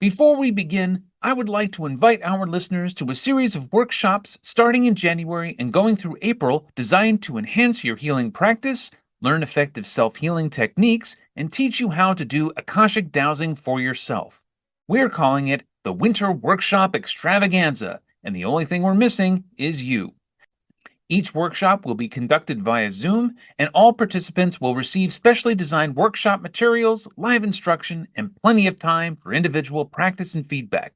Before we begin, I would like to invite our listeners to a series of workshops starting in January and going through April designed to enhance your healing practice, learn effective self-healing techniques, and teach you how to do Akashic dowsing for yourself. We're calling it the Winter Workshop Extravaganza, and the only thing we're missing is you. Each workshop will be conducted via Zoom, and all participants will receive specially designed workshop materials, live instruction, and plenty of time for individual practice and feedback.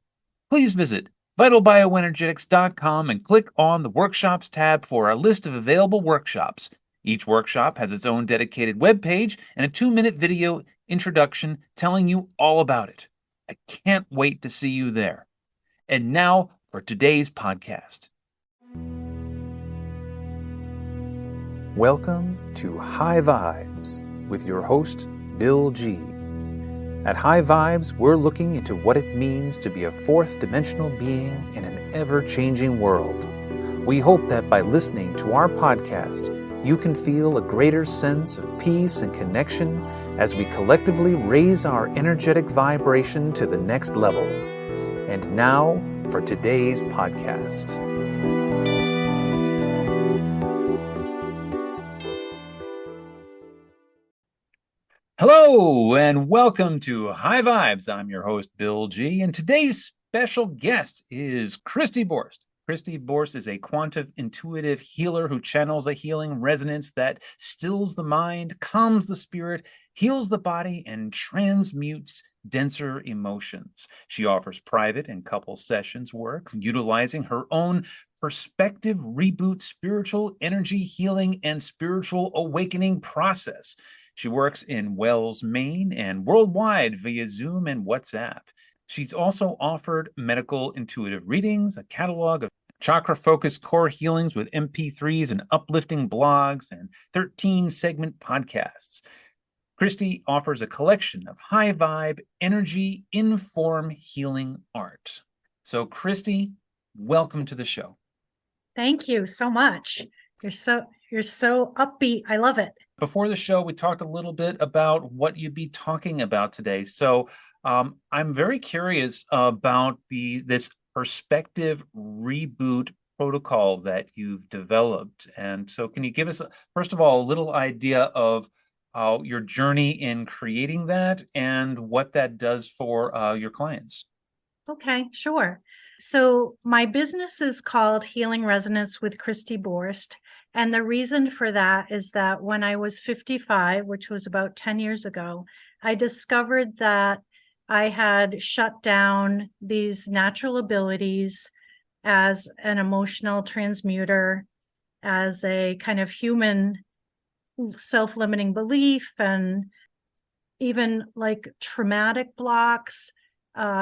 Please visit vitalbioenergetics.com and click on the Workshops tab for our list of available workshops. Each workshop has its own dedicated web page and a 2-minute video introduction telling you all about it. I can't wait to see you there. And now for today's podcast. Welcome to High Vibes with your host, Bill G. At High Vibes, we're looking into what it means to be a fourth dimensional being in an ever-changing world. We hope that by listening to our podcast, you can feel a greater sense of peace and connection as we collectively raise our energetic vibration to the next level. And now for today's podcast. Hello and welcome to High Vibes. I'm your host, Bill G, and today's special guest is Kristi Borst. Kristi Borst is a quantum intuitive healer who channels a healing resonance that stills the mind, calms the spirit, heals the body, and transmutes denser emotions. She offers private and couple sessions work utilizing her own perspective reboot spiritual energy healing and spiritual awakening process. She works in Wells, Maine, and worldwide via Zoom and WhatsApp. She's also offered medical intuitive readings, a catalog of chakra-focused core healings with MP3s and uplifting blogs, and 13-segment podcasts. Kristi offers a collection of high-vibe, energy-informed healing art. So, Kristi, welcome to the show. Thank you so much. You're so upbeat. I love it. Before the show, we talked a little bit about what you'd be talking about today. So I'm very curious about this perspective reboot protocol that you've developed. And so can you give us, first of all, a little idea of your journey in creating that and what that does for your clients? Okay, sure. So my business is called Healing Resonance with Kristi Borst. And the reason for that is that when I was 55, which was about 10 years ago, I discovered that I had shut down these natural abilities as an emotional transmuter, as a kind of human self-limiting belief, and even like traumatic blocks,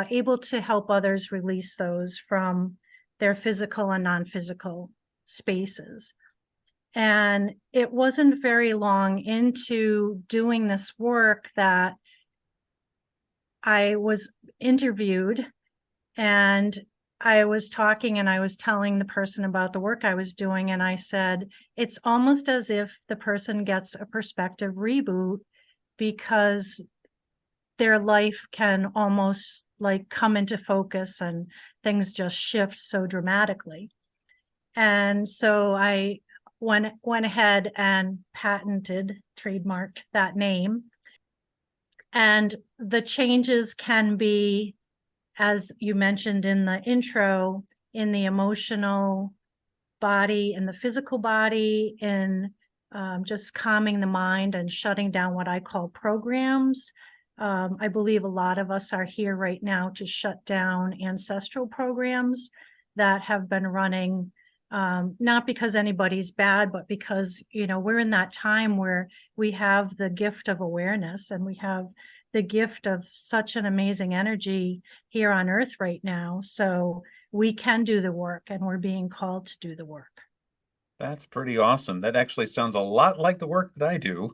able to help others release those from their physical and non-physical spaces. And it wasn't very long into doing this work that I was interviewed, and I was talking and I was telling the person about the work I was doing. And I said, it's almost as if the person gets a perspective reboot because their life can almost like come into focus and things just shift so dramatically. And so I went ahead and trademarked that name. And the changes can be, as you mentioned in the intro, in the emotional body, in the physical body, in just calming the mind and shutting down what I call programs. I believe a lot of us are here right now to shut down ancestral programs that have been running, not because anybody's bad, but because, we're in that time where we have the gift of awareness and we have the gift of such an amazing energy here on earth right now. So we can do the work, and we're being called to do the work. That's pretty awesome. That actually sounds a lot like the work that I do.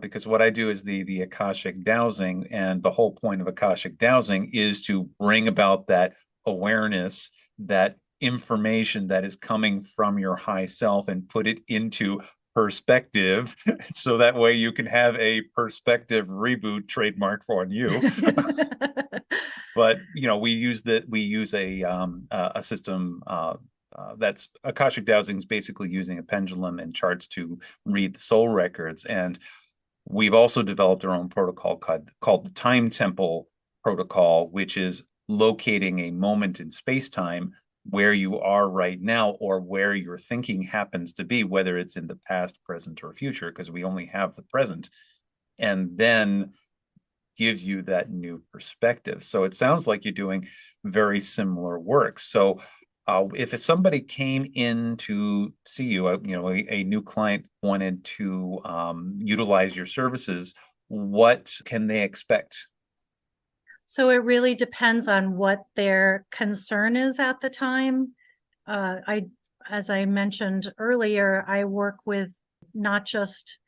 Because what I do is the Akashic dowsing, and the whole point of Akashic dowsing is to bring about that awareness, that information that is coming from your high self, and put it into perspective, so that way you can have a perspective reboot trademarked for you. But we use a system that's Akashic dowsing is basically using a pendulum and charts to read the soul records. And we've also developed our own protocol called the Time Temple protocol, which is locating a moment in space-time where you are right now, or where your thinking happens to be, whether it's in the past, present, or future, because we only have the present, and then gives you that new perspective. So it sounds like you're doing very similar work. So if somebody came in to see you, a new client wanted to utilize your services, what can they expect? So it really depends on what their concern is at the time. As I mentioned earlier, I work with not just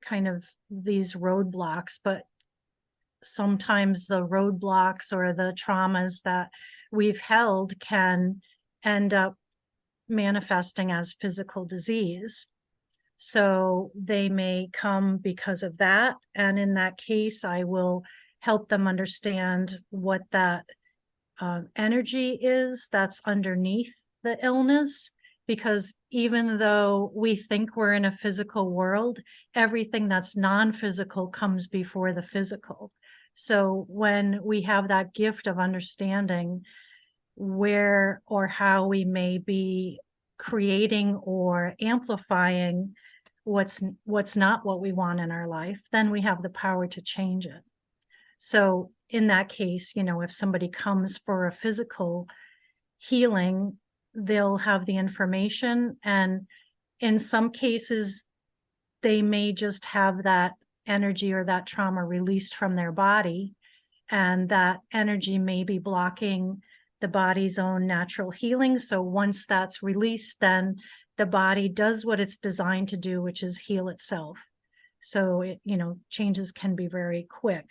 kind of these roadblocks, but sometimes the roadblocks or the traumas that we've held can end up manifesting as physical disease. So they may come because of that. And in that case, I will help them understand what that energy is that's underneath the illness. Because even though we think we're in a physical world, everything that's non-physical comes before the physical. So when we have that gift of understanding where or how we may be creating or amplifying what's not what we want in our life, then we have the power to change it. So in that case, if somebody comes for a physical healing, they'll have the information, and in some cases they may just have that energy or that trauma released from their body, and that energy may be blocking the body's own natural healing. So once that's released, then the body does what it's designed to do, which is heal itself. So changes can be very quick.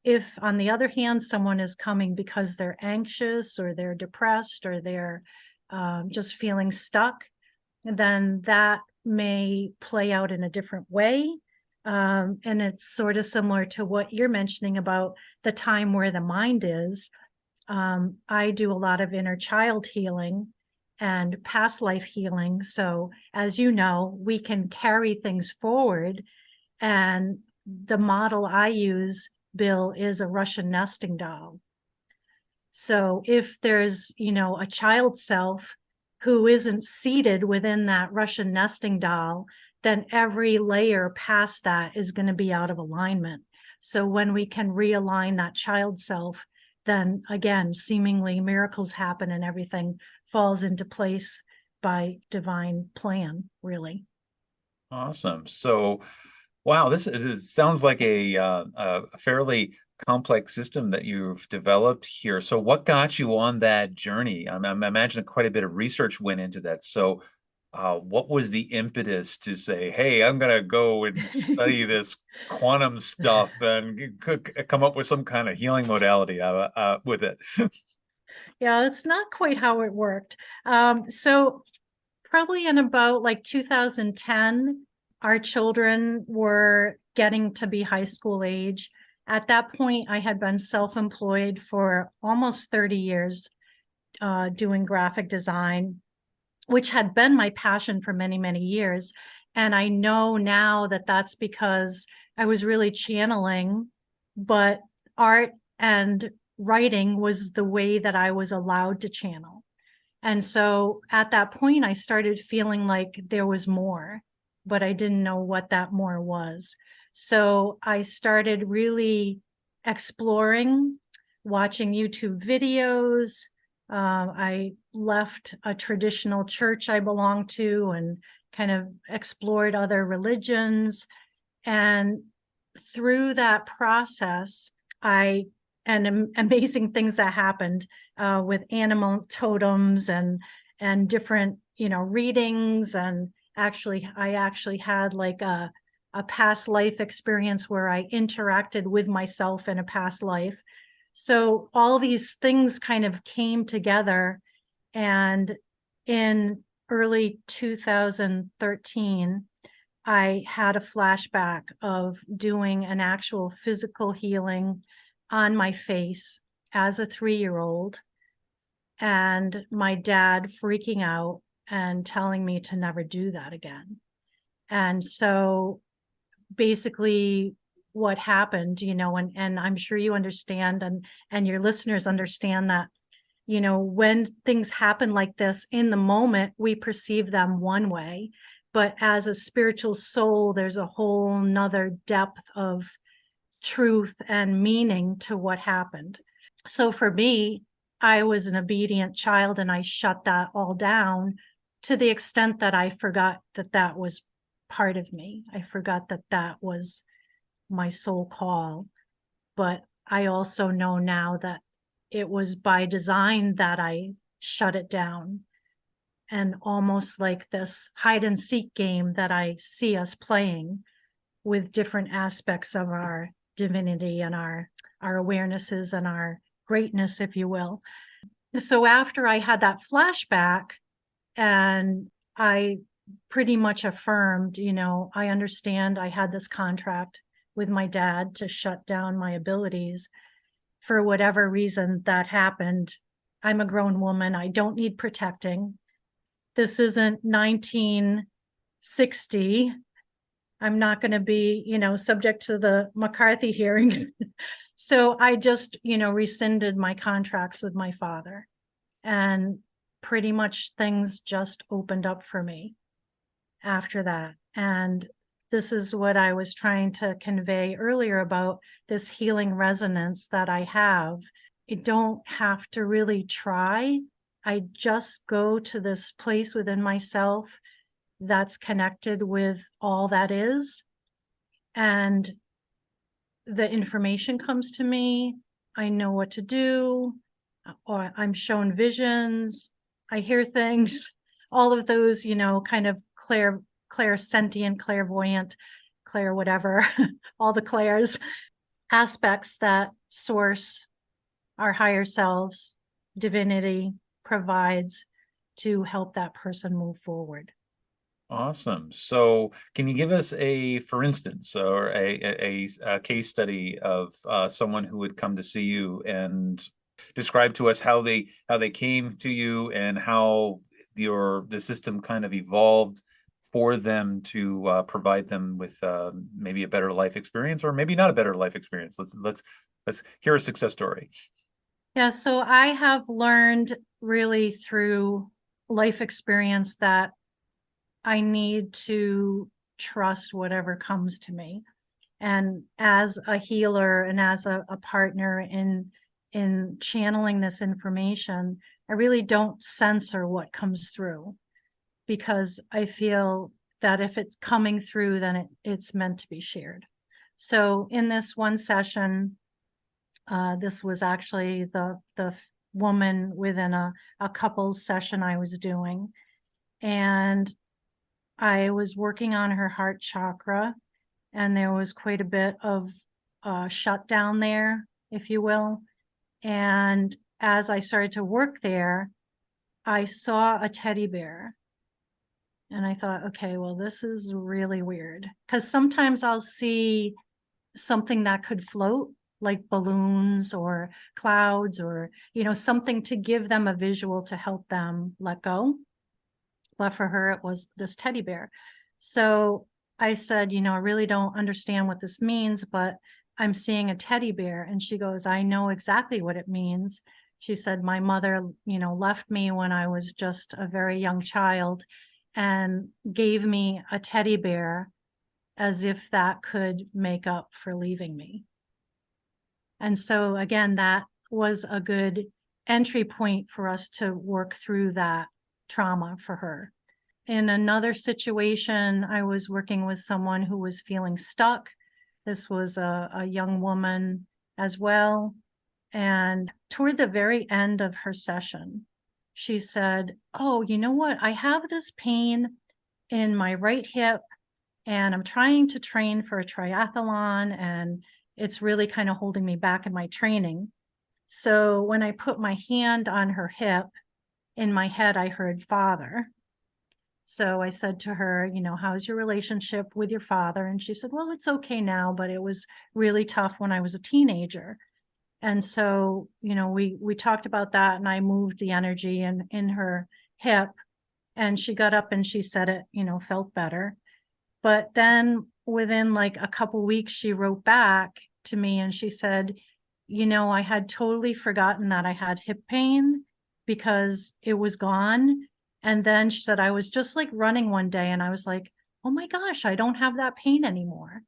If, on the other hand, someone is coming because they're anxious or they're depressed or they're just feeling stuck, then that may play out in a different way. And it's sort of similar to what you're mentioning about the time where the mind is. I do a lot of inner child healing and past life healing. So as you know, we can carry things forward. And the model I use, Bill, is a Russian nesting doll. So if there's, a child self who isn't seated within that Russian nesting doll, then every layer past that is going to be out of alignment. So when we can realign that child self, then again, seemingly miracles happen and everything falls into place by divine plan, really. Awesome. So, wow, this sounds like a fairly complex system that you've developed here. So what got you on that journey? I imagine quite a bit of research went into that. So what was the impetus to say, hey, I'm going to go and study this quantum stuff and come up with some kind of healing modality with it? Yeah, it's not quite how it worked. So probably in about like 2010, our children were getting to be high school age. At that point, I had been self-employed for almost 30 years, doing graphic design, which had been my passion for many, many years. And I know now that that's because I was really channeling, but art and writing was the way that I was allowed to channel. And so at that point, I started feeling like there was more, but I didn't know what that more was. So I started really exploring, watching YouTube videos. I left a traditional church I belonged to and kind of explored other religions. And through that process, amazing things that happened with animal totems and different, readings. And I actually had like a past life experience where I interacted with myself in a past life. So all these things kind of came together. And in early 2013, I had a flashback of doing an actual physical healing on my face as a 3-year-old, and my dad freaking out and telling me to never do that again. And so basically what happened, and I'm sure you understand, and your listeners understand that, when things happen like this in the moment, we perceive them one way, but as a spiritual soul, there's a whole nother depth of truth and meaning to what happened. So for me, I was an obedient child, and I shut that all down to the extent that I forgot that that was part of me. I forgot that that was my soul call. But I also know now that it was by design that I shut it down. And almost like this hide and seek game that I see us playing with different aspects of our divinity and our awarenesses and our greatness, if you will. So after I had that flashback, and I pretty much affirmed, I understand I had this contract with my dad to shut down my abilities. For whatever reason that happened, I'm a grown woman. I don't need protecting. This isn't 1960. I'm not going to be, subject to the McCarthy hearings. So I just, rescinded my contracts with my father, and pretty much things just opened up for me after that. And this is what I was trying to convey earlier about this healing resonance that I have. I don't have to really try. I just go to this place within myself that's connected with all that is, and the information comes to me. I know what to do, or I'm shown visions. I hear things, all of those, kind of clairsentient, clairvoyant, clair whatever, all the clairs aspects that source, our higher selves, divinity provides to help that person move forward. Awesome. So can you give us for instance, or a case study of someone who would come to see you, and describe to us how they came to you, and how the system kind of evolved for them to provide them with maybe a better life experience, or maybe not a better life experience. Let's hear a success story. Yeah, so I have learned really through life experience that I need to trust whatever comes to me. And as a healer and as a partner in channeling this information, I really don't censor what comes through, because I feel that if it's coming through, then it's meant to be shared. So in this one session, this was actually the woman within a couples session I was doing. And I was working on her heart chakra, and there was quite a bit of shutdown there, if you will. And as I started to work there, I saw a teddy bear. And I thought, okay, well, this is really weird. Because sometimes I'll see something that could float, like balloons or clouds, or, something to give them a visual to help them let go. But for her, it was this teddy bear. So I said, I really don't understand what this means, but I'm seeing a teddy bear. And she goes, I know exactly what it means. She said, my mother, left me when I was just a very young child, and gave me a teddy bear as if that could make up for leaving me. And so again, that was a good entry point for us to work through that trauma for her. In another situation, I was working with someone who was feeling stuck. This was a young woman as well. And toward the very end of her session, she said, oh, you know what? I have this pain in my right hip, and I'm trying to train for a triathlon, and it's really kind of holding me back in my training. So when I put my hand on her hip, in my head, I heard father. So I said to her, how's your relationship with your father? And she said, well, it's okay now, but it was really tough when I was a teenager. And so, we talked about that, and I moved the energy in her hip, and she got up and she said it, felt better. But then within like a couple weeks, she wrote back to me and she said, I had totally forgotten that I had hip pain because it was gone. And then she said, I was just like running one day and I was like, oh my gosh, I don't have that pain anymore.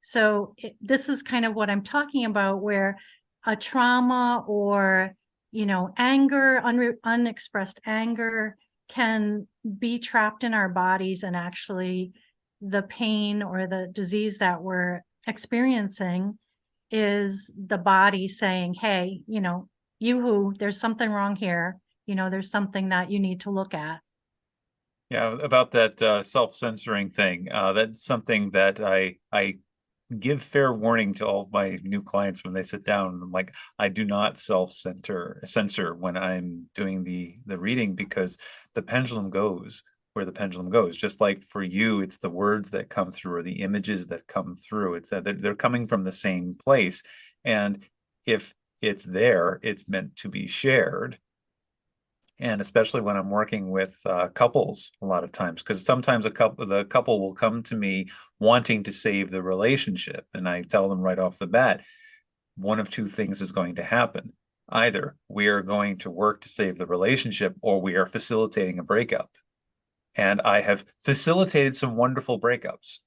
So this is kind of what I'm talking about, where a trauma or, anger, unexpressed anger can be trapped in our bodies, and actually the pain or the disease that we're experiencing is the body saying, hey, there's something wrong here. There's something that you need to look at. Yeah, about that self-censoring thing. That's something that I give fair warning to all of my new clients when they sit down. I'm like, I do not censor when I'm doing the reading, because the pendulum goes where the pendulum goes. Just like for you, it's the words that come through or the images that come through. It's that they're coming from the same place. And if it's there, it's meant to be shared. And especially when I'm working with couples a lot of times, because sometimes the couple will come to me wanting to save the relationship. And I tell them right off the bat, one of two things is going to happen. Either we are going to work to save the relationship, or we are facilitating a breakup. And I have facilitated some wonderful breakups.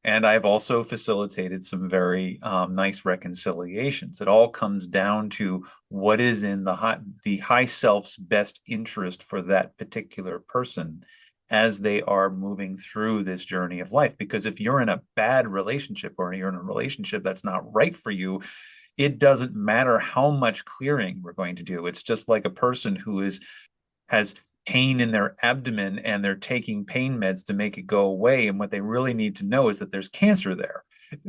And I've also facilitated some very nice reconciliations. It all comes down to what is in the high self's best interest for that particular person as they are moving through this journey of life. Because if you're in a bad relationship, or you're in a relationship that's not right for you, it doesn't matter how much clearing we're going to do. It's just like a person who has pain in their abdomen and they're taking pain meds to make it go away. And what they really need to know is that there's cancer there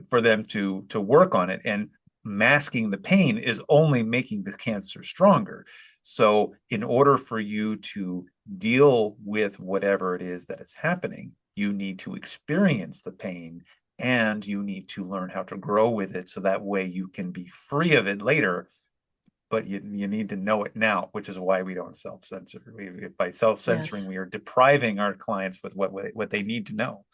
for them to work on it. And masking the pain is only making the cancer stronger. So in order for you to deal with whatever it is that is happening, you need to experience the pain, and you need to learn how to grow with it, so that way you can be free of it later. But you need to know it now, which is why we don't self-censor. By self-censoring, Yes. we are depriving our clients with what they need to know.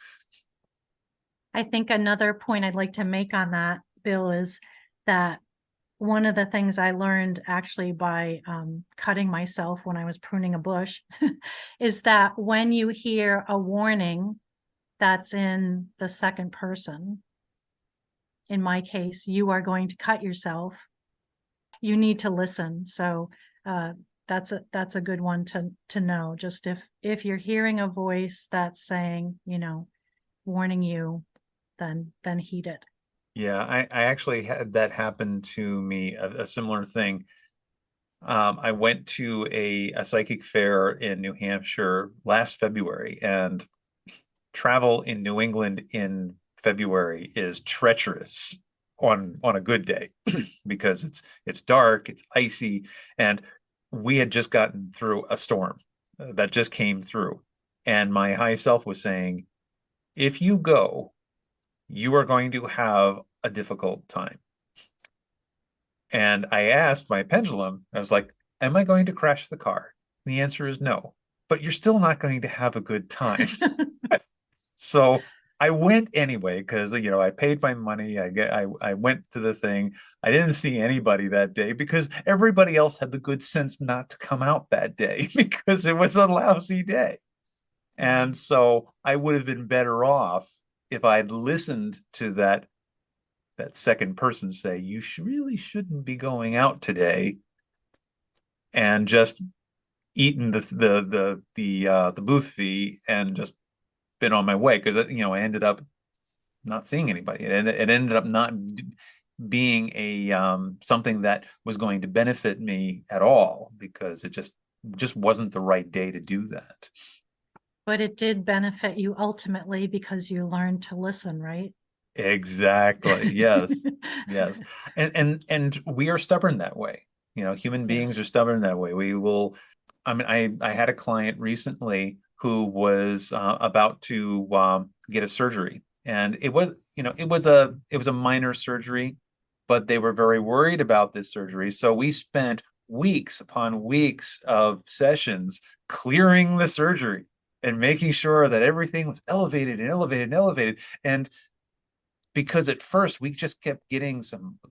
I think another point I'd like to make on that, Bill, is that one of the things I learned actually by cutting myself when I was pruning a bush is that when you hear a warning that's in the second person, in my case, you are going to cut yourself, you need to listen. So that's a good one to know. Just if you're hearing a voice that's saying, warning you, then heed it. Yeah, I actually had that happen to me, a similar thing. I went to a psychic fair in New Hampshire last February, and travel in New England in February is treacherous on a good day because it's dark, it's icy, and we had just gotten through a storm that just came through. And my high self was saying, if you go, you are going to have a difficult time. And I asked my pendulum, I was like, am I going to crash the car? And the answer is no, but you're still not going to have a good time. So I went anyway, because I paid my money. I went to the thing. I didn't see anybody that day because everybody else had the good sense not to come out that day because it was a lousy day. And so I would have been better off if I'd listened to that second person say, you really shouldn't be going out today, and just eaten the booth fee and just been on my way, because I ended up not seeing anybody. It ended up not being a something that was going to benefit me at all, because it just wasn't the right day to do that. But it did benefit you ultimately because you learned to listen, right? Exactly. Yes. Yes. And we are stubborn that way. Human beings Yes. are stubborn that way. We will. I mean, I had a client recently who was about to get a surgery, and it was a minor surgery, but they were very worried about this surgery. So we spent weeks upon weeks of sessions clearing the surgery and making sure that everything was elevated and elevated and elevated. And because at first we just kept getting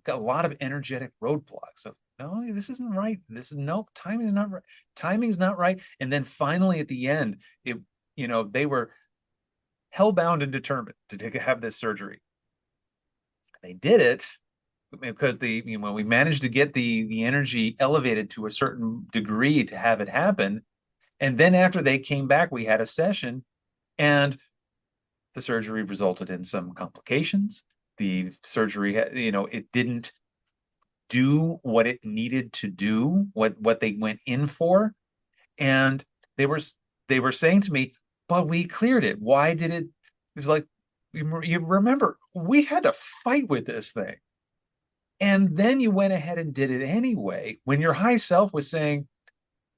a lot of energetic roadblocks of, no, this isn't right. This is no, timing is not right. Timing's not right. And then finally at the end, they were hellbound and determined to have this surgery. They did it because we managed to get the energy elevated to a certain degree to have it happen. And then after they came back, we had a session, and the surgery resulted in some complications. The surgery, it didn't do what it needed to do, what they went in for. And they were saying to me, but we cleared it. Why did it? It's like, you remember, we had to fight with this thing. And then you went ahead and did it anyway, when your high self was saying,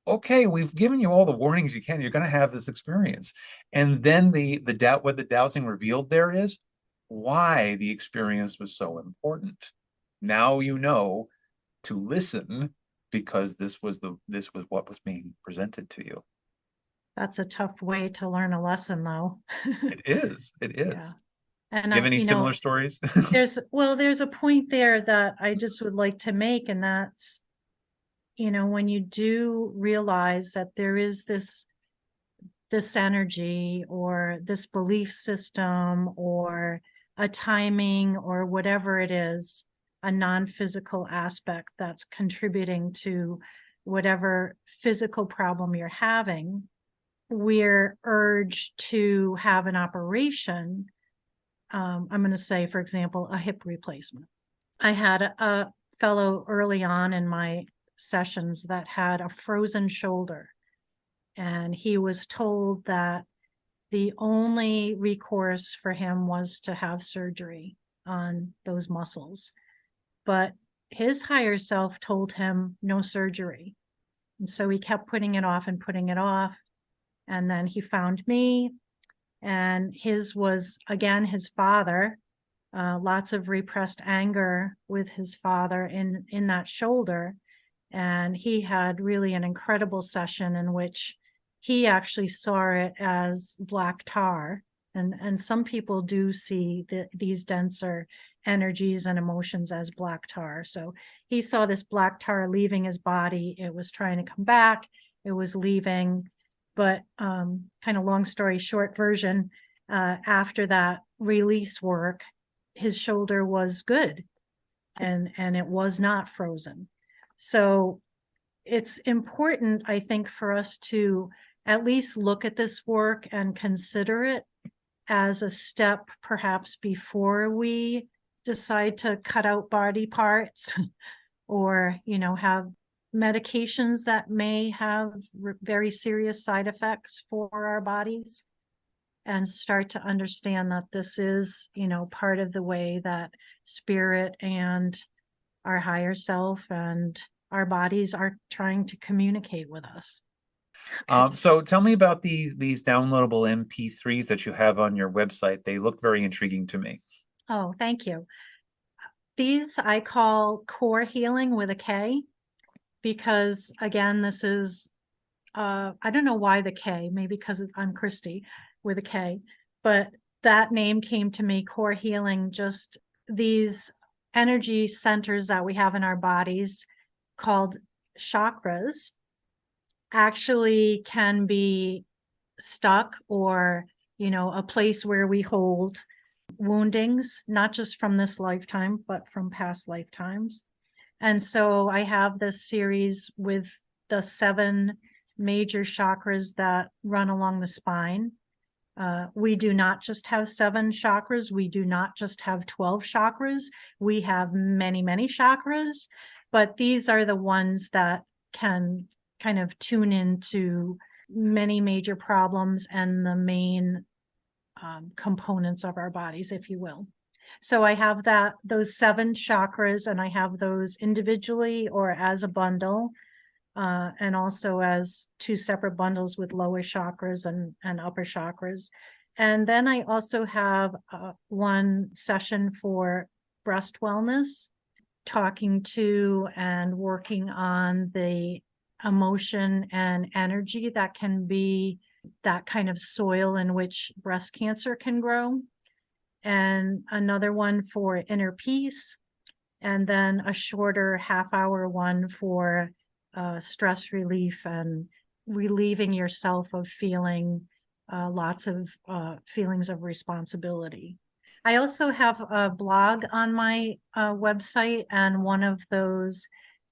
okay, we've given you all the warnings you can, you're going to have this experience. And then what the dowsing revealed there is why the experience was so important. Now you know to listen, because this was what was being presented to you. That's a tough way to learn a lesson, though. It is. Yeah. And Do you have any similar stories? there's a point there that I just would like to make, and that's, when you do realize that there is this energy or this belief system or a timing or whatever it is, a non-physical aspect that's contributing to whatever physical problem you're having, we're urged to have an operation. I'm going to say, for example, a hip replacement. I had a fellow early on in my sessions that had a frozen shoulder, and he was told that the only recourse for him was to have surgery on those muscles. But his higher self told him no surgery. And so he kept putting it off and putting it off. And then he found me, and his was, again, his father, lots of repressed anger with his father in that shoulder. And he had really an incredible session in which he actually saw it as black tar. And some people do see these denser energies and emotions as black tar. So he saw this black tar leaving his body. It was trying to come back. It was leaving. But kind of long story short version, after that release work, his shoulder was good, and it was not frozen. So it's important, I think, for us to at least look at this work and consider it as a step, perhaps before we decide to cut out body parts or, have medications that may have very serious side effects for our bodies, and start to understand that this is, part of the way that spirit and our higher self and our bodies are trying to communicate with us. So tell me about these downloadable MP3s that you have on your website. They look very intriguing to me. Oh, thank you. These I call core healing with a K, because again, this is, I don't know why the K, maybe because I'm Kristi with a K, but that name came to me, core healing, just these energy centers that we have in our bodies called chakras actually can be stuck, or, a place where we hold woundings, not just from this lifetime, but from past lifetimes. And so I have this series with the 7 major chakras that run along the spine. We do not just have 7 chakras. We do not just have 12 chakras. We have many, many chakras, but these are the ones that can kind of tune into many major problems and the main components of our bodies, if you will. So I have those 7 chakras, and I have those individually or as a bundle, and also as 2 separate bundles with lower chakras and upper chakras. And then I also have one session for breast wellness. talking to and working on the emotion and energy that can be that kind of soil in which breast cancer can grow. And another one for inner peace, and then a shorter half-hour one for stress relief and relieving yourself of feeling lots of feelings of responsibility. I also have a blog on my website, and one of those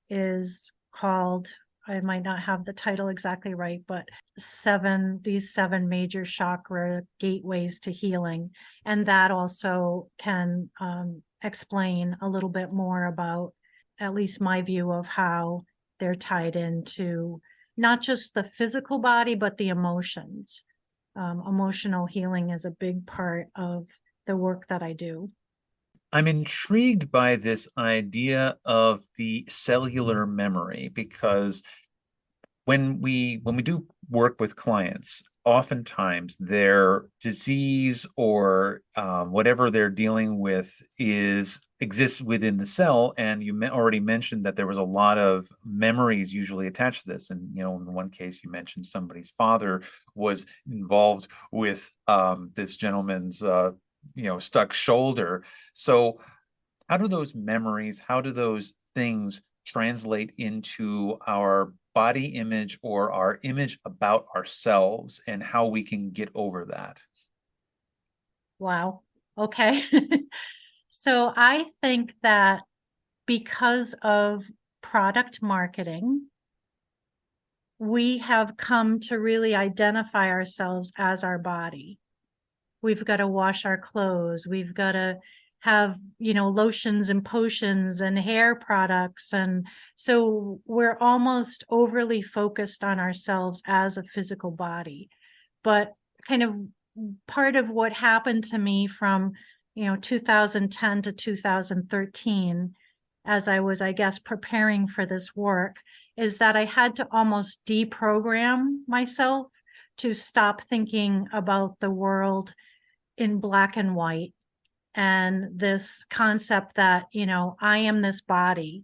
is called, I might not have the title exactly right, but these seven major chakra gateways to healing. And that also can explain a little bit more about at least my view of how they're tied into not just the physical body, but the emotions. Emotional healing is a big part of the work that I do. I'm intrigued by this idea of the cellular memory, because when we do work with clients, oftentimes their disease or whatever they're dealing with exists within the cell. And you already mentioned that there was a lot of memories usually attached to this. And in one case, you mentioned somebody's father was involved with this gentleman's stuck shoulder. So how do those memories, how do those things translate into our body image or our image about ourselves, and how we can get over that? Wow. Okay. So I think that because of product marketing, we have come to really identify ourselves as our body. We've got to wash our clothes. We've got to have, lotions and potions and hair products. And so we're almost overly focused on ourselves as a physical body. But kind of part of what happened to me from, 2010 to 2013, as I was, I guess, preparing for this work, is that I had to almost deprogram myself to stop thinking about the world in black and white, and this concept that, I am this body.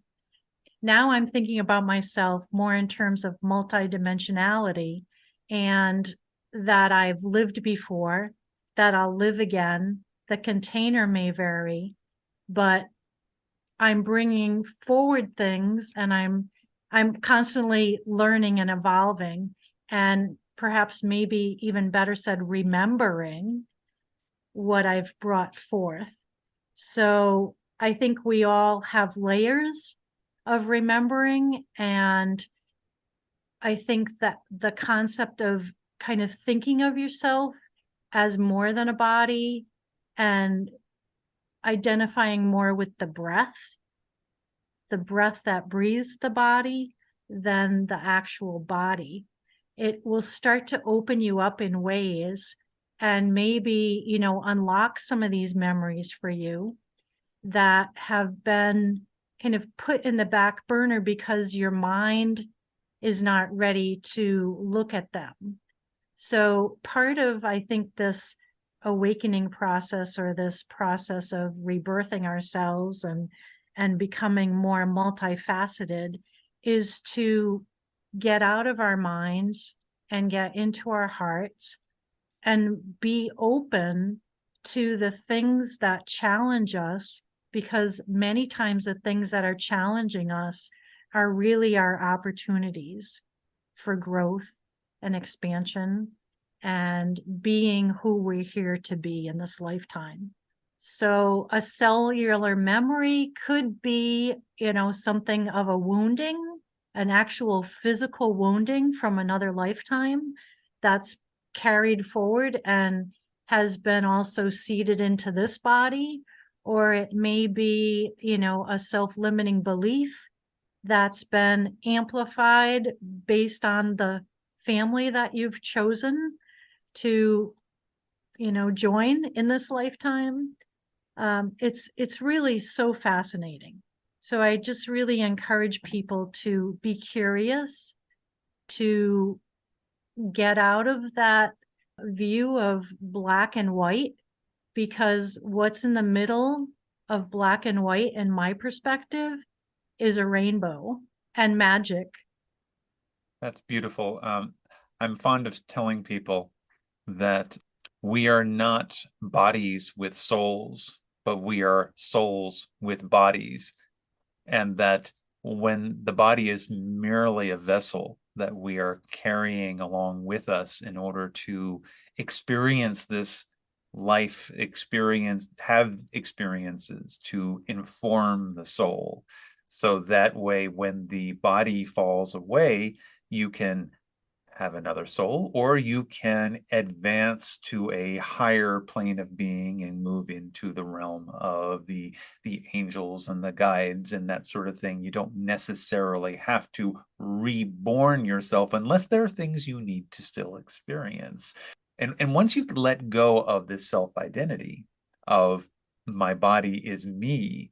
Now I'm thinking about myself more in terms of multidimensionality, and that I've lived before, that I'll live again. The container may vary, but I'm bringing forward things, and I'm constantly learning and evolving, and perhaps maybe even better said, remembering what I've brought forth. So I think we all have layers of remembering. And I think that the concept of kind of thinking of yourself as more than a body and identifying more with the breath that breathes the body, than the actual body, it will start to open you up in ways, and maybe, unlock some of these memories for you that have been kind of put in the back burner because your mind is not ready to look at them. So part of, I think, this awakening process, or this process of rebirthing ourselves and becoming more multifaceted, is to get out of our minds and get into our hearts and be open to the things that challenge us, because many times the things that are challenging us are really our opportunities for growth and expansion and being who we're here to be in this lifetime. So a cellular memory could be, something of a wounding, an actual physical wounding from another lifetime that's carried forward and has been also seeded into this body. Or it may be, a self-limiting belief that's been amplified based on the family that you've chosen to, join in this lifetime. It's really so fascinating. So I just really encourage people to be curious, to get out of that view of black and white, because what's in the middle of black and white, in my perspective, is a rainbow and magic. That's beautiful. I'm fond of telling people that we are not bodies with souls, but we are souls with bodies. And that when the body is merely a vessel that we are carrying along with us in order to experience this life experience, have experiences to inform the soul. So that way, when the body falls away, you can have another soul, or you can advance to a higher plane of being and move into the realm of the angels and the guides and that sort of thing. You don't necessarily have to reborn yourself unless there are things you need to still experience. And once you let go of this self-identity of my body is me,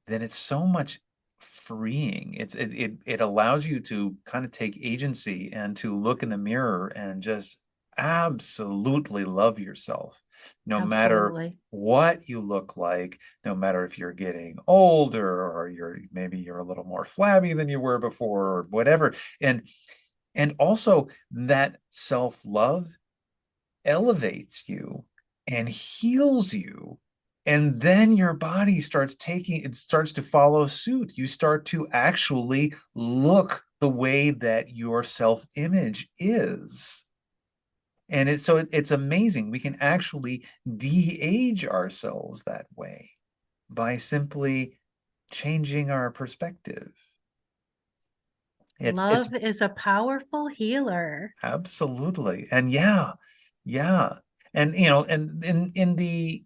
then it's so much freeing. It allows you to kind of take agency and to look in the mirror and just absolutely love yourself, no matter Absolutely. what you look like, no matter if you're getting older or maybe you're a little more flabby than you were before or whatever. And also that self-love elevates you and heals you, and then your body starts to follow suit. You start to actually look the way that your self-image is. And it's amazing. We can actually de-age ourselves that way by simply changing our perspective. It's Love is a powerful healer. absolutely. And yeah. And and in the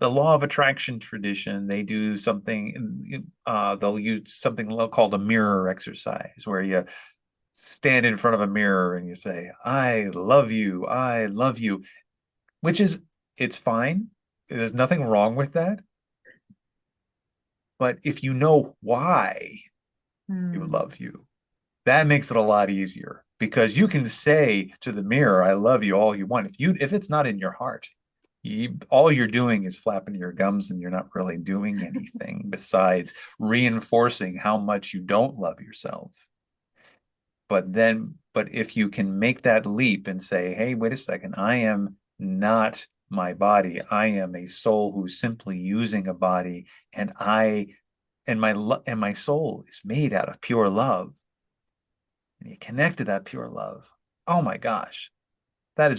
law of attraction tradition, they do something, they'll use something called a mirror exercise, where you stand in front of a mirror and you say, I love you, which is, it's fine. There's nothing wrong with that. But if you know why you love you, that makes it a lot easier, because you can say to the mirror, I love you all you want. If it's not in your heart, all you're doing is flapping your gums, and you're not really doing anything besides reinforcing how much you don't love yourself. But if you can make that leap and say, hey, wait a second, I am not my body. I am a soul who's simply using a body, and my soul is made out of pure love. And you connect to that pure love. Oh my gosh. That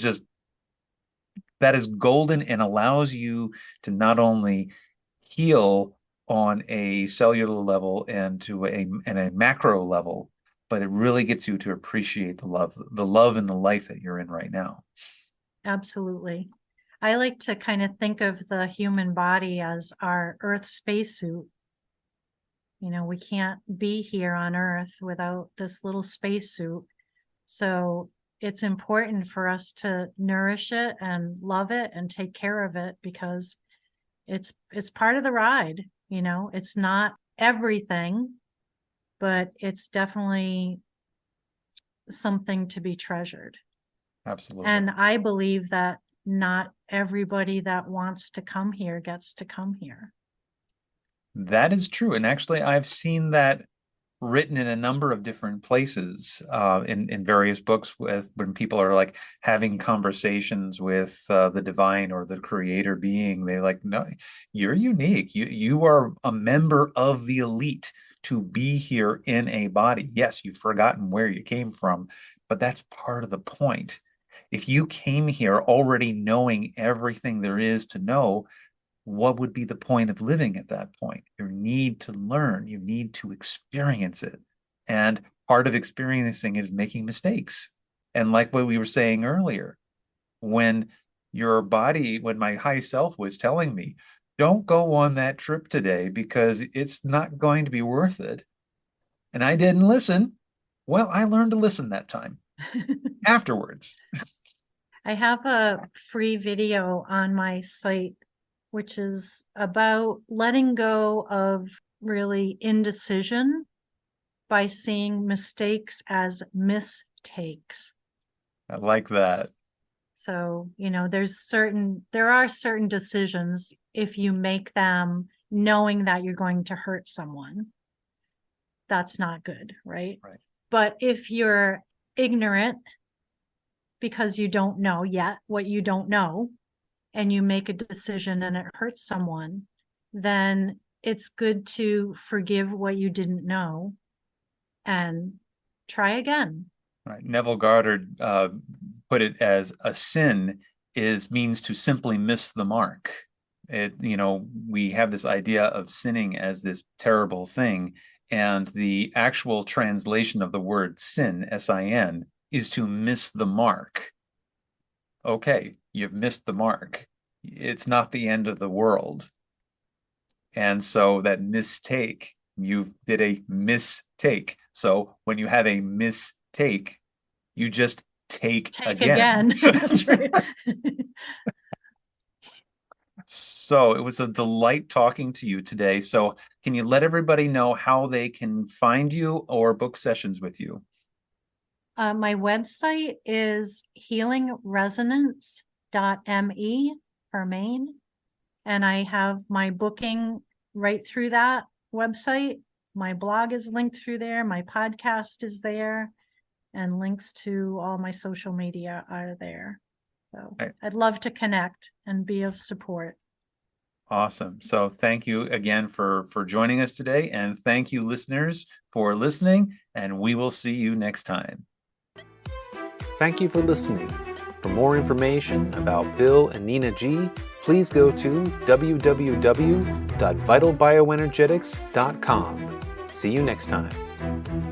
is golden, and allows you to not only heal on a cellular level and a macro level, but it really gets you to appreciate the love and the life that you're in right now. Absolutely. I like to kind of think of the human body as our Earth spacesuit. We can't be here on Earth without this little spacesuit. So it's important for us to nourish it and love it and take care of it, because it's part of the ride. It's not everything, but it's definitely something to be treasured. Absolutely. And I believe that not everybody that wants to come here gets to come here. That is true. And actually, I've seen that written in a number of different places, in various books, when people are like having conversations with the divine or the creator being. They like, no, you're unique. You are a member of the elite to be here in a body. Yes, you've forgotten where you came from, but that's part of the point. If you came here already knowing everything there is to know, what would be the point of living at that point? You need to learn, you need to experience it. And part of experiencing it is making mistakes. And like what we were saying earlier, when my high self was telling me, don't go on that trip today because it's not going to be worth it, and I didn't listen, well, I learned to listen that time afterwards. I have a free video on my site, which is about letting go of really indecision by seeing mistakes as mistakes. I like that. So, there are certain decisions, if you make them knowing that you're going to hurt someone. That's not good, right? Right. But if you're ignorant because you don't know yet what you don't know, and you make a decision and it hurts someone, then it's good to forgive what you didn't know and try again. Right. Neville Goddard put it as a sin means to simply miss the mark. We have this idea of sinning as this terrible thing, and the actual translation of the word sin, S-I-N, is to miss the mark. Okay, you've missed the mark. It's not the end of the world. And so that mistake, you did a mistake. So when you have a mistake, you just take again. That's right. So it was a delight talking to you today. So can you let everybody know how they can find you or book sessions with you? My website is healingresonance.me for Maine. And I have my booking right through that website. My blog is linked through there. My podcast is there. And links to all my social media are there. So I'd love to connect and be of support. Awesome. So thank you again for joining us today. And thank you, listeners, for listening. And we will see you next time. Thank you for listening. For more information about Bill and Nina G, please go to www.vitalbioenergetics.com. See you next time.